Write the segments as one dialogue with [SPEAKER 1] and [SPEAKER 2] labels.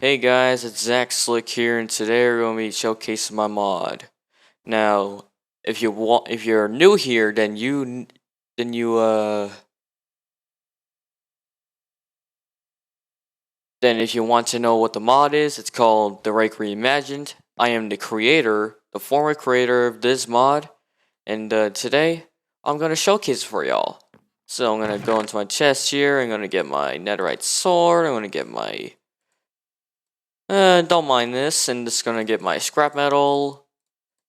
[SPEAKER 1] Hey guys, it's Zach Slick here, and today we're going to be showcasing my mod. Now, if you're new here, then if you want to know what the mod is, it's called the Rake Reimagined. I am the creator, the former creator of this mod, and today I'm going to showcase it for y'all. So I'm going to go into my chest here. I'm going to get my netherite sword. I'm going to get my don't mind this, and just gonna get my scrap metal.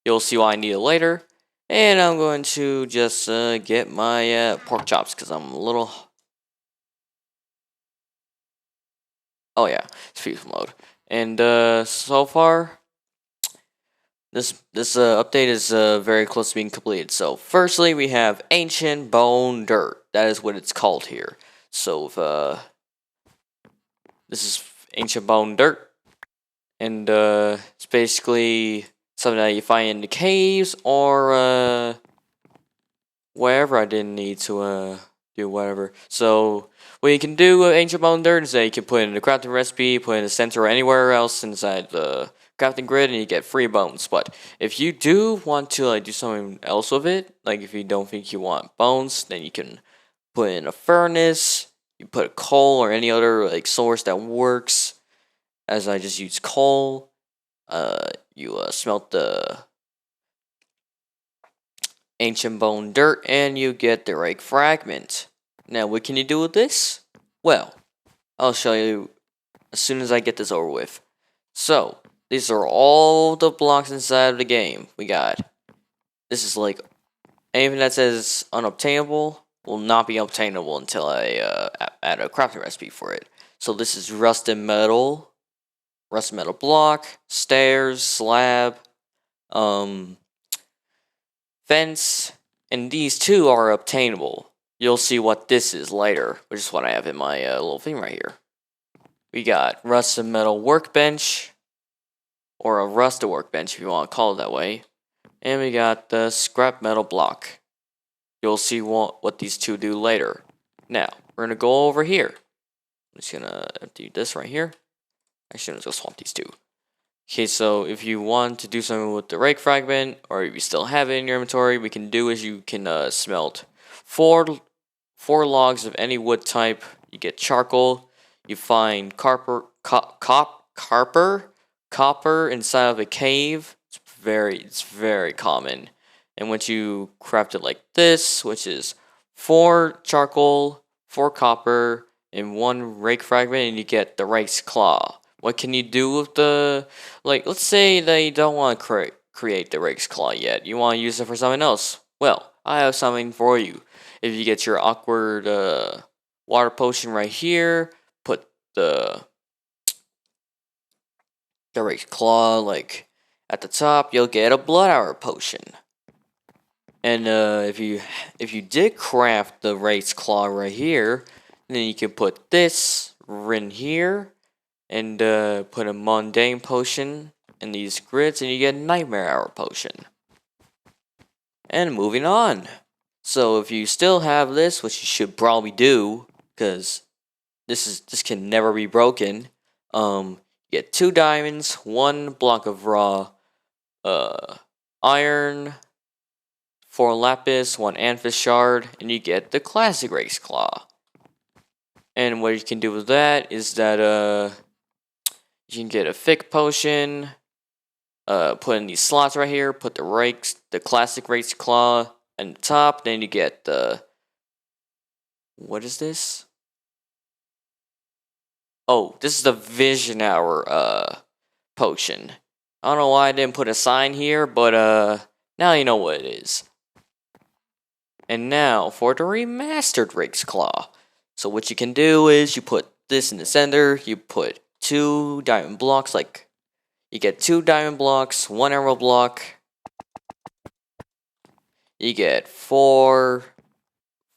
[SPEAKER 1] You'll see why I need it later. And I'm going to just get my pork chops, because I'm a little... Oh yeah, it's FIFA mode. And so far, this update is very close to being completed. So firstly, we have Ancient Bone Dirt. That is what it's called here. So if, this is Ancient Bone Dirt. And it's basically something that you find in the caves or wherever I didn't need to do whatever. So what you can do with Ancient Bone Dirt is that you can put in the crafting recipe, put in the center or anywhere else inside the crafting grid, and you get free bones. But if you do want to do something else with it, like if you don't think you want bones, then you can put in a furnace, you put a coal or any other source that works. As I just use coal, you smelt the Ancient Bone Dirt and you get the Rake Fragment. Now what can you do with this? Well, I'll show you as soon as I get this over with. So, these are all the blocks inside of the game. This is anything that says unobtainable will not be obtainable until I add a crafting recipe for it. So this is rusted metal block, stairs, slab, fence, and these two are obtainable. You'll see what this is later, which is what I have in my little thing right here. We got rusted metal workbench, or a rusted workbench if you want to call it that way, and we got the scrap metal block. You'll see what these two do later. Now, we're going to go over here. I'm just going to do this right here. Actually, let's go swap these two. Okay, so if you want to do something with the Rake Fragment, or if you still have it in your inventory, we can do is you can smelt four logs of any wood type. You get charcoal. You find copper inside of a cave. It's very common. And once you craft it like this, which is 4 charcoal, 4 copper, and 1 Rake Fragment, and you get the Rake's Claw. What can you do with the, let's say that you don't want to create the Rake's Claw yet. You want to use it for something else. Well, I have something for you. If you get your awkward water potion right here, put the Rake's Claw, at the top, you'll get a blood hour potion. And if you did craft the Rake's Claw right here, then you can put this in here, and put a mundane potion in these grids, and you get a nightmare hour potion. And moving on. So if you still have this, which you should probably do, because this can never be broken. You get 2 diamonds, 1 block of raw iron, 4 lapis, 1 amethyst shard, and you get the classic Rake's Claw. And what you can do with that is that you can get a thick potion, put in these slots right here, put the classic Rake's Claw on the top, then you get the, what is this? Oh, this is the Vision Hour potion. I don't know why I didn't put a sign here, but now you know what it is. And now for the remastered Rake's Claw. So what you can do is you put this in the center, you put 2 diamond blocks, you get 2 diamond blocks, 1 emerald block. You get 4.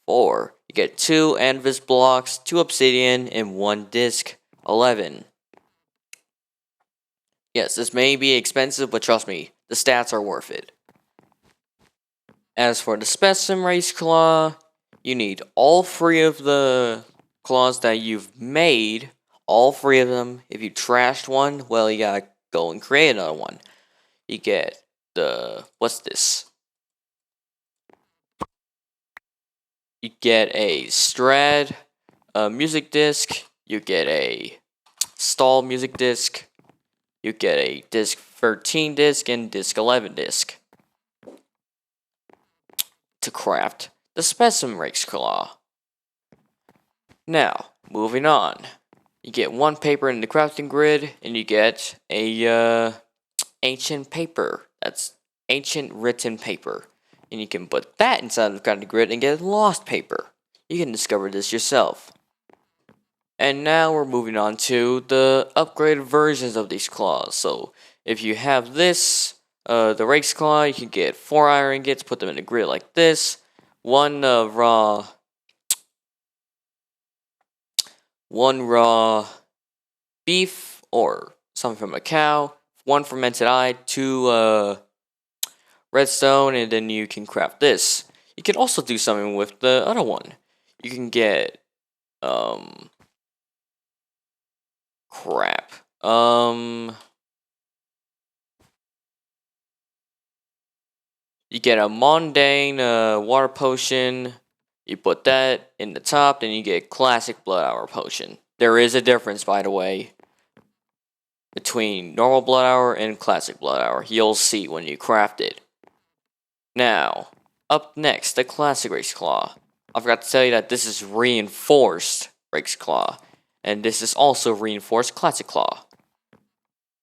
[SPEAKER 1] You get 2 amethyst blocks, 2 obsidian, and 1 disc. 11. Yes, this may be expensive, but trust me, the stats are worth it. As for the specimen Rake's Claw, you need all 3 of the claws that you've made, all 3 of them. If you trashed one, well, you gotta go and create another one. You get what's this? You get a Strad music disc. You get a Stall music disc. You get a disc 13 disc and disc 11 disc to craft the Specimen Rake's Claw. Now, moving on. You get 1 paper in the crafting grid, and you get a ancient paper. That's ancient written paper. And you can put that inside of the crafting grid and get lost paper. You can discover this yourself. And now we're moving on to the upgraded versions of these claws. So if you have this, the Rake's Claw, you can get 4 iron ingots, put them in a grid like this. 1 raw beef or something from a cow. 1 fermented eye, 2 redstone, and then you can craft this. You can also do something with the other one. You can get crap. You get a mundane water potion. You put that in the top, then you get classic blood hour potion. There is a difference, by the way, between normal blood hour and classic blood hour. You'll see when you craft it. Now, up next, the classic Rake's Claw. I forgot to tell you that this is reinforced Rake's Claw, and this is also reinforced classic claw.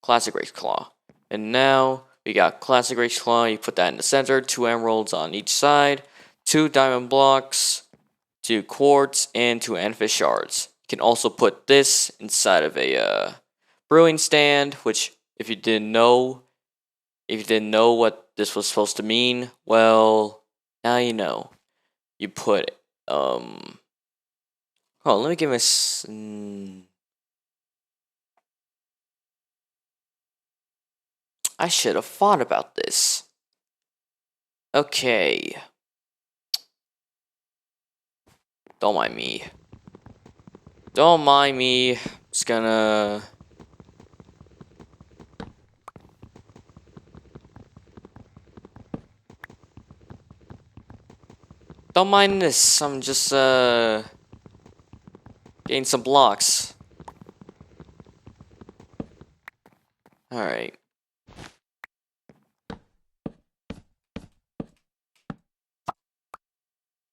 [SPEAKER 1] Classic Rake's Claw. And now we got classic Rake's Claw. You put that in the center, 2 emeralds on each side, 2 diamond blocks, 2 quartz, and 2 amethyst shards. You can also put this inside of a brewing stand, which if you didn't know what this was supposed to mean, well, now you know. You put let me give us. I should have thought about this. Okay. Don't mind me. Don't mind me. Just gonna. Don't mind this. I'm just getting some blocks. Alright.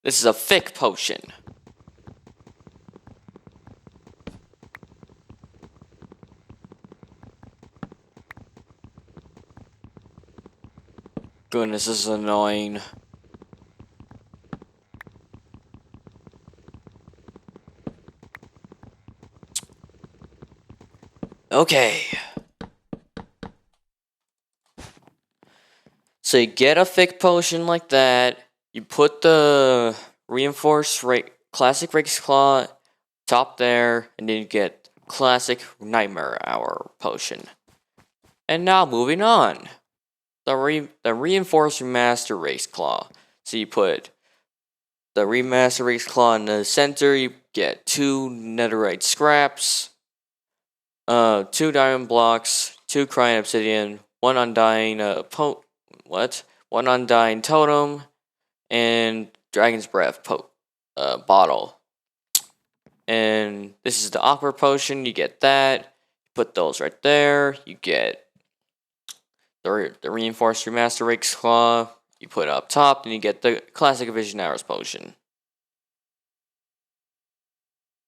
[SPEAKER 1] This is a thick potion. Goodness, this is annoying. Okay. So you get a thick potion like that. You put the reinforced classic Rake's Claw top there, and then you get classic Nightmare Hour potion. And now moving on. The reinforced remaster Rake's Claw. So you put the remaster Rake's Claw in the center. You get 2 netherite scraps, 2 diamond blocks, 2 crying obsidian, 1 undying one undying totem, and dragon's breath bottle. And this is the aqua potion. You get that. Put those right there. You get the reinforced remaster Rake's Claw. You put it up top, and you get the classic Vision Arrows potion.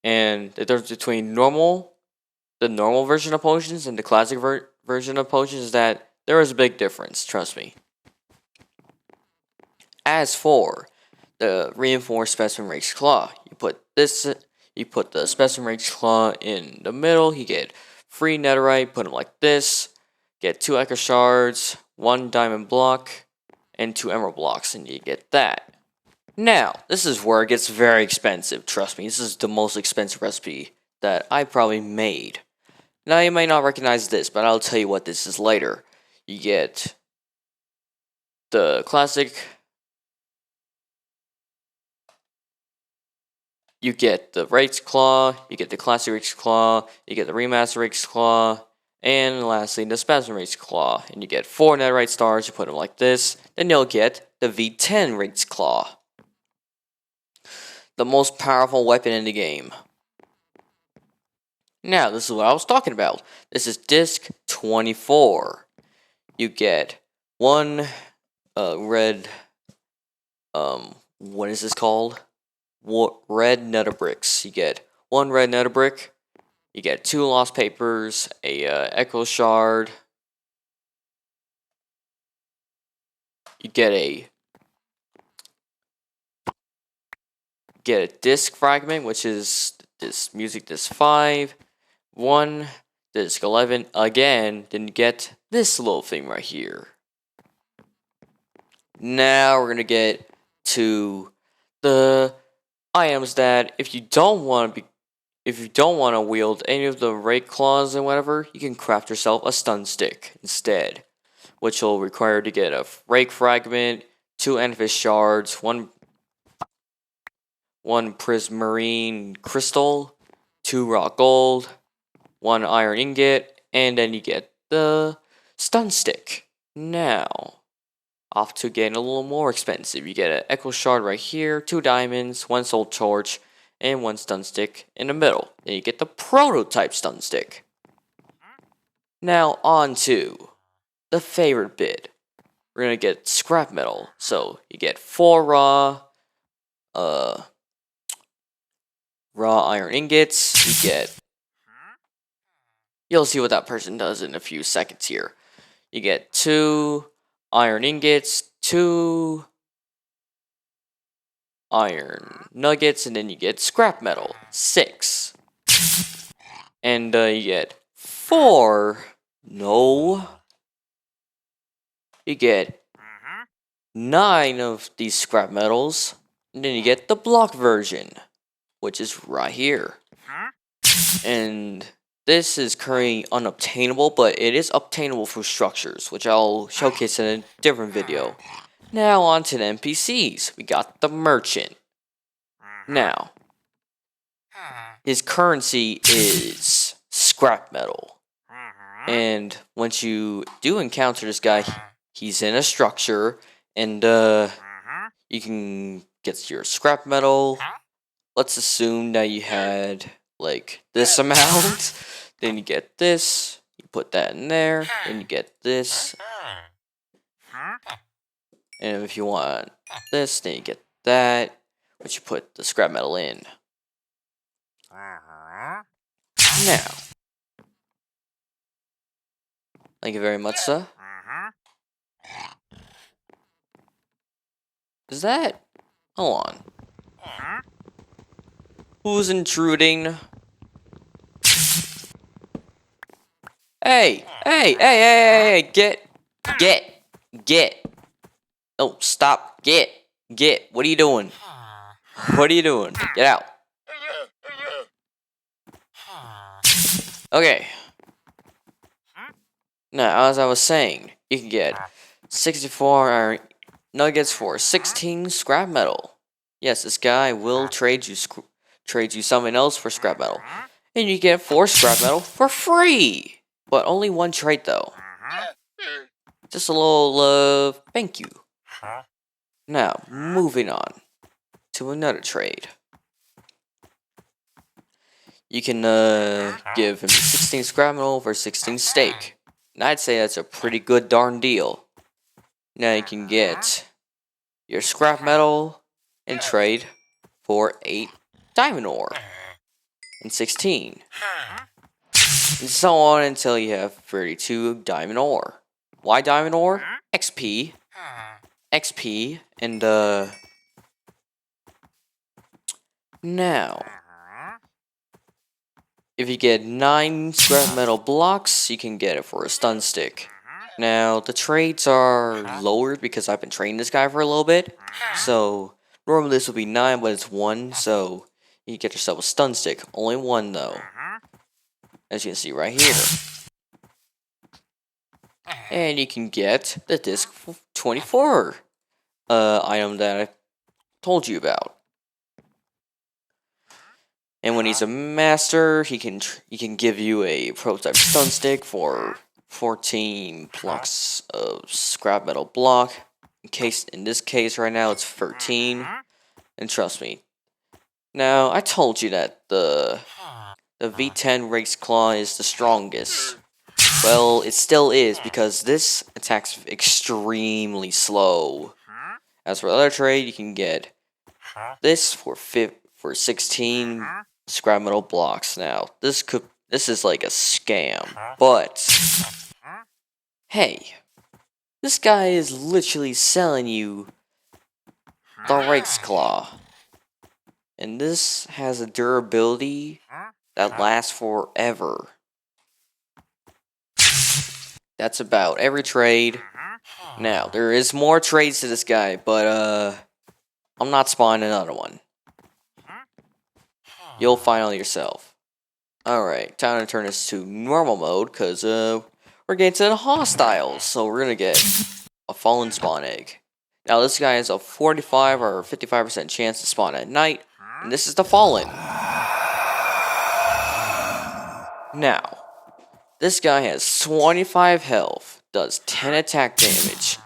[SPEAKER 1] And the difference between the normal version of potions and the classic version of potions is that there is a big difference, trust me. As for the reinforced Specimen Rake's Claw, you put the Specimen Rake's Claw in the middle, you get 3 netherite, put them like this, get 2 Echo Shards, 1 diamond block, and 2 emerald blocks, and you get that. Now, this is where it gets very expensive, trust me. This is the most expensive recipe that I probably made. Now, you might not recognize this, but I'll tell you what this is later. You get the classic you get the Rake's Claw, you get the Classic Rake's Claw, you get the Remaster Rake's Claw, and lastly, the Spasm Rake's Claw. And you get 4 netherite stars, you put them like this, then you'll get the V10 Rake's Claw. The most powerful weapon in the game. Now, this is what I was talking about. This is disc 24. You get 1 red, what is this called? Red nether bricks. You get 1 red nether brick. You get 2 lost papers, a echo shard. You get a disc fragment, which is this music disc 5. 1 disc 11 again. Then you get this little thing right here. Now we're gonna get to the items that if you don't want to wield any of the rake claws and whatever, you can craft yourself a stun stick instead, which will require to get a rake fragment, 2 amethyst shards, 1 prismarine crystal, 2 raw gold, 1 iron ingot, and then you get the stun stick. Now, off to getting a little more expensive. You get an echo shard right here, 2 diamonds, 1 soul torch, and 1 stun stick in the middle. Then you get the prototype stun stick. Now on to the favorite bit. We're gonna get scrap metal. So you get 4 raw iron ingots. You'll see what that person does in a few seconds here. You get 2 iron ingots, 2 iron nuggets, and then you get scrap metal, 6. And you get 4, no, you get 9 of these scrap metals, and then you get the block version, which is right here. And this is currently unobtainable, but it is obtainable through structures, which I'll showcase in a different video. Now on to the NPCs. We got the merchant. Now, his currency is scrap metal. And once you do encounter this guy, he's in a structure, and you can get your scrap metal. Let's assume that you had like this amount. Then you get this, you put that in there, then you get this. And if you want this, then you get that, but you put the scrap metal in. Now, thank you very much, sir. Is that? Hold on. Who's intruding? Hey! Get! Oh, stop! Get! What are you doing? What are you doing? Get out! Okay. Now, as I was saying, you can get 64 iron nuggets for 16 scrap metal. Yes, this guy will trade you something else for scrap metal. And you get 4 scrap metal for free! But only 1 trade though. Just a little thank you. Now, moving on to another trade. You can give him 16 scrap metal for 16 steak. And I'd say that's a pretty good darn deal. Now you can get your scrap metal and trade for 8 diamond ore and 16. And so on until you have 32 diamond ore. Why diamond ore? XP, and now, if you get 9 scrap metal blocks, you can get it for a stun stick. Now, the trades are lowered because I've been training this guy for a little bit. So, normally this would be 9, but it's 1, so you can get yourself a stun stick. Only 1 though. As you can see right here. And you can get the disc 24 item that I told you about. And when he's a master, he can give you a prototype stun stick for 14 blocks of scrap metal block. In this case right now it's 13. And trust me. Now I told you that the V10 Rake's Claw is the strongest. Well, it still is because this attacks extremely slow. As for other trade, you can get this for 16 scrap metal blocks. Now, this is like a scam, but hey, this guy is literally selling you the Rake's Claw. And this has a durability that lasts forever. That's about every trade. Now, there is more trades to this guy, but I'm not spawning another one. You'll find out yourself. Alright, time to turn this to normal mode, because we're getting to the hostiles. So we're going to get a fallen spawn egg. Now, this guy has a 45 or 55% chance to spawn at night, and this is the fallen. Now, this guy has 25 health, does 10 attack damage,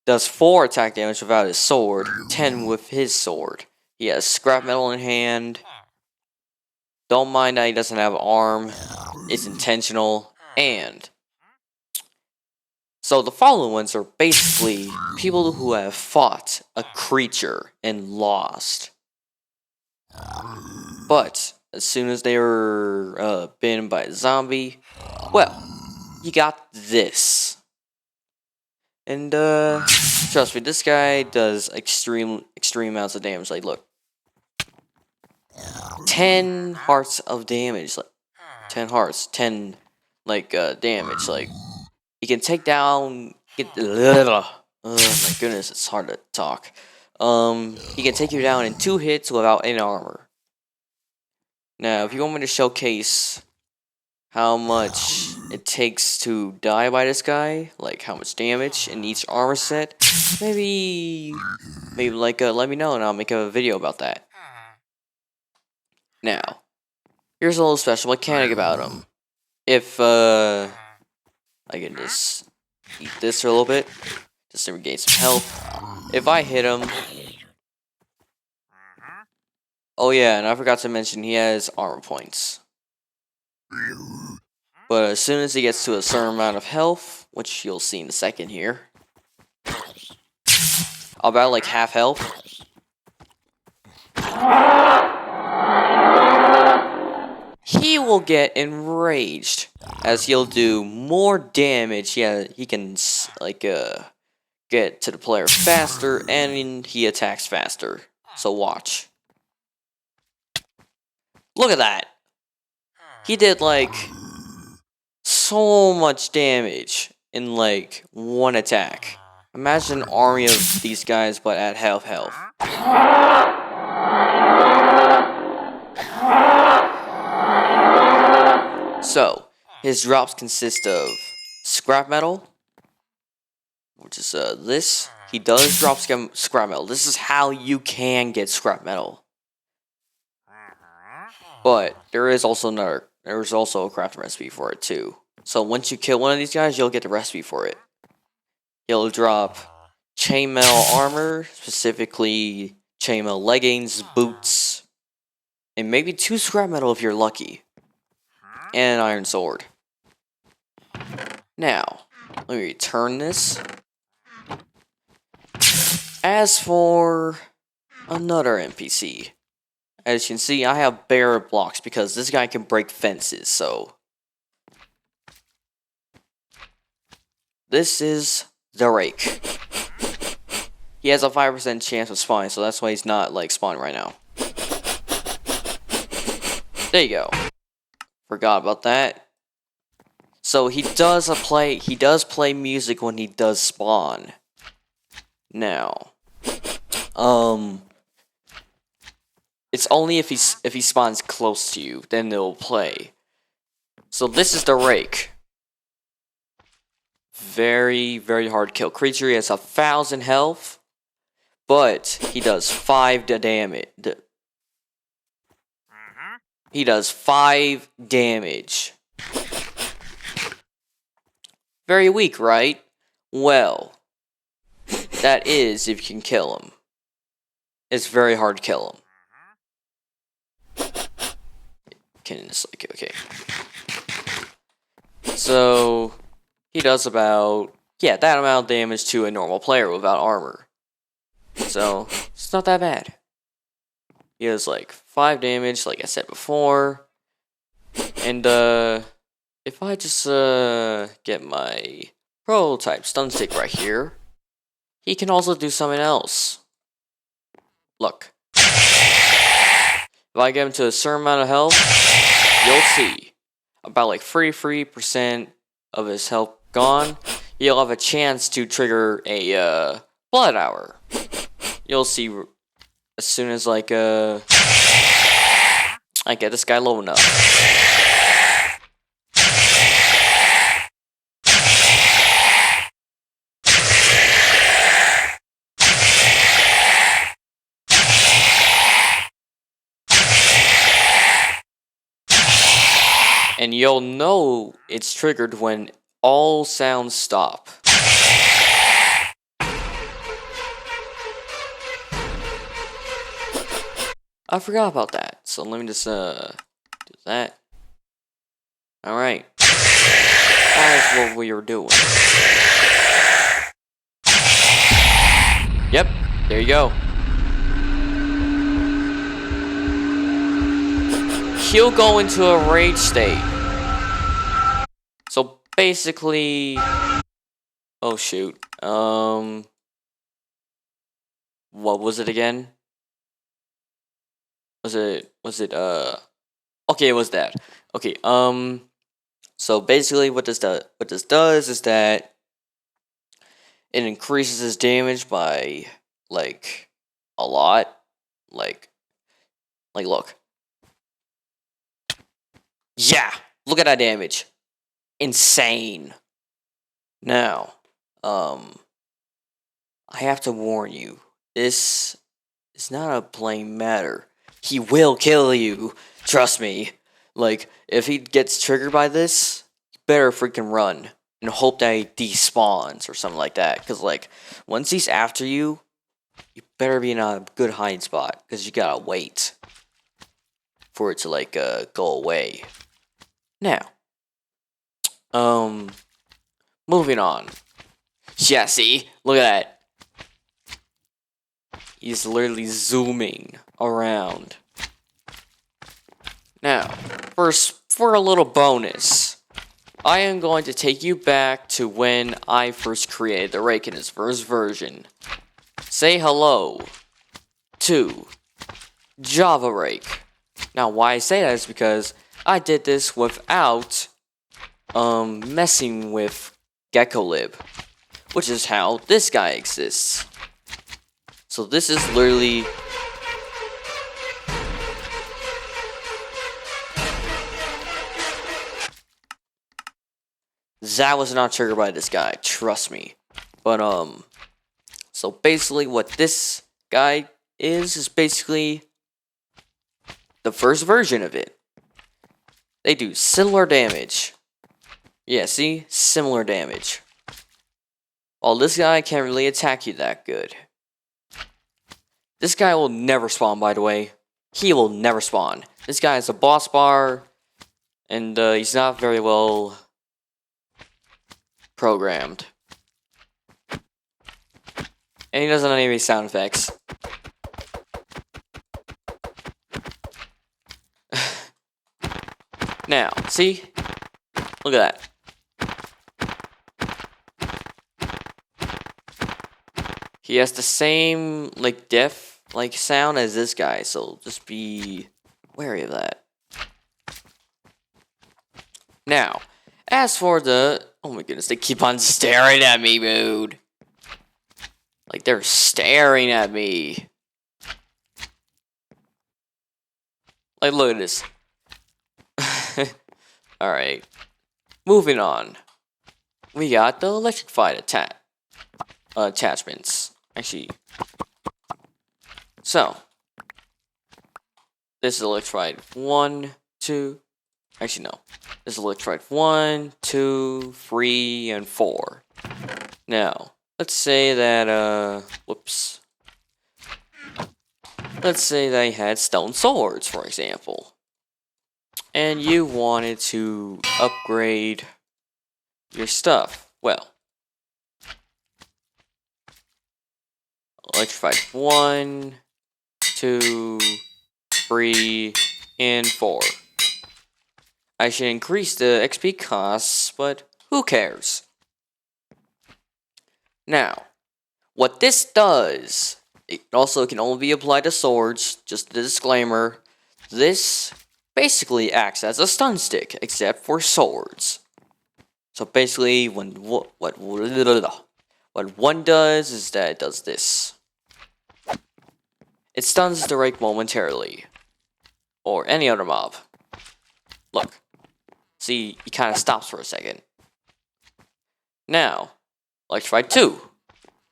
[SPEAKER 1] does 4 attack damage without his sword, 10 with his sword. He has scrap metal in hand. Don't mind that he doesn't have an arm. It's intentional. And so the following ones are basically people who have fought a creature and lost. But as soon as they were bitten by a zombie, well, you got this. And trust me, this guy does extreme amounts of damage. Like, look, 10 hearts of damage. Like 10 hearts, 10 damage. Like, he can take down. Oh my goodness, it's hard to talk. He can take you down in 2 hits without any armor. Now, if you want me to showcase how much it takes to die by this guy, like how much damage in each armor set, maybe let me know and I'll make a video about that. Now, here's a little special mechanic about him. If I can just eat this for a little bit, just to regain some health. If I hit him, oh yeah, and I forgot to mention he has armor points. But as soon as he gets to a certain amount of health, which you'll see in a second here, about like half health, he will get enraged, as he'll do more damage. Yeah, he can get to the player faster, and he attacks faster. So watch. Look at that. He did like so much damage in like one attack. Imagine an army of these guys, but at half health. So, his drops consist of scrap metal, which is this. He does drop scrap metal. This is how you can get scrap metal. But there's also a crafting recipe for it too. So once you kill one of these guys, you'll get the recipe for it. He'll drop chainmail armor, specifically chainmail leggings, boots, and maybe 2 scrap metal if you're lucky. And an iron sword. Now, let me return this. As for another NPC, as you can see, I have barrier blocks because this guy can break fences, so. This is the Rake. He has a 5% chance of spawning, so that's why he's not like spawning right now. There you go. Forgot about that. So he does play music when he does spawn. Now, it's only if he spawns close to you, then it'll play. So this is the Rake. Very, very hard kill creature. He has 1,000 health, but he does 5 damage. He does 5 damage. Very weak, right? Well, that is if you can kill him. It's very hard to kill him. Okay. So, he does about, that amount of damage to a normal player without armor. So, it's not that bad. He has like 5 damage, like I said before. And, if I just, get my prototype stun stick right here, he can also do something else. Look. If I get him to a certain amount of health, you'll see. About like 33% of his health gone, he'll have a chance to trigger a, blood hour. You'll see as soon as, like, I get this guy low enough. And you'll know it's triggered when all sounds stop. I forgot about that, so let me just, do that. Alright. That's what we were doing. Yep, there you go. He'll go into a rage state. So basically, oh shoot, what was it again? Okay, it was that. Okay, so basically what this does is that it increases his damage by, like, a lot. Like, look. Yeah, look at that damage. Insane. Now, I have to warn you. This is not a plain matter. He will kill you. Trust me. Like, if he gets triggered by this, you better freaking run. And hope that he despawns or something like that. Because, like, once he's after you, you better be in a good hiding spot. Because you gotta wait for it to, like, go away. Now, moving on. Yeah, see? Look at that. He's literally zooming around. Now, first, for a little bonus, I am going to take you back to when I first created the Rake in its first version. Say hello to Java Rake. Now, why I say that is because I did this without messing with GeckoLib, which is how this guy exists. So this is literally that was not triggered by this guy, trust me. But so basically what this guy is basically the first version of it. They do similar damage. Yeah, see? Similar damage. While this guy can't really attack you that good. This guy will never spawn, by the way. He will never spawn. This guy is a boss bar, and he's not very well programmed. And he doesn't have any sound effects. Now, see? Look at that. He has the same, like, deaf, like, sound as this guy, so just be wary of that. Now, as for the... Oh my goodness, they keep on staring at me, dude. Like, they're staring at me. Like, look at this. Alright. Moving on. We got the electrified attachments. Actually. So. This is electrified 1, 2. Actually, no. This is electrified 1, 2, 3, and 4. Now, let's say that, whoops. Let's say they had stone swords, for example. And you wanted to upgrade your stuff. Well, electrified 1, 2, 3, and 4. I should increase the XP costs, but who cares? Now, what this does, it also can only be applied to swords, just a disclaimer, this basically acts as a stun stick, except for swords. So basically, what one does is that it does this. It stuns the Rake momentarily, or any other mob. Look, see, he kind of stops for a second. Now, electrified 2.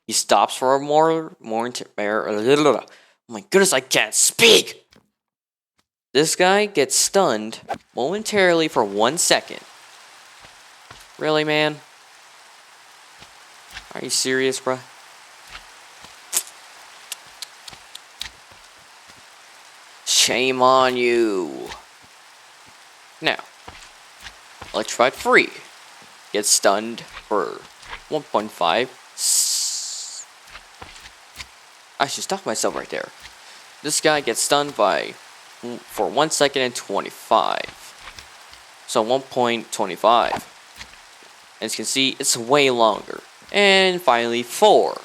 [SPEAKER 1] He stops for a oh my goodness, I can't speak! This guy gets stunned momentarily for 1 second. Really, man? Are you serious, bruh? Shame on you. Now, electrified 3 gets stunned for 1.5. I should stop myself right there. This guy gets stunned for 1 second and 25. So 1.25. As you can see, it's way longer. And finally 4,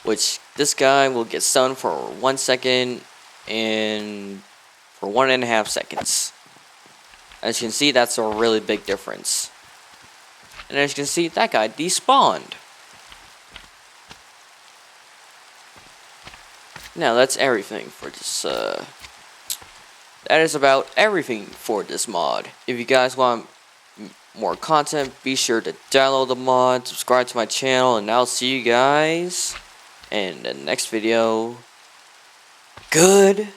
[SPEAKER 1] which this guy will get stunned for 1 second and for 1.5 seconds. As you can see, that's a really big difference. And as you can see, that guy despawned. Now that's everything for this, that is about everything for this mod. If you guys want more content, be sure to download the mod, subscribe to my channel, and I'll see you guys in the next video. Good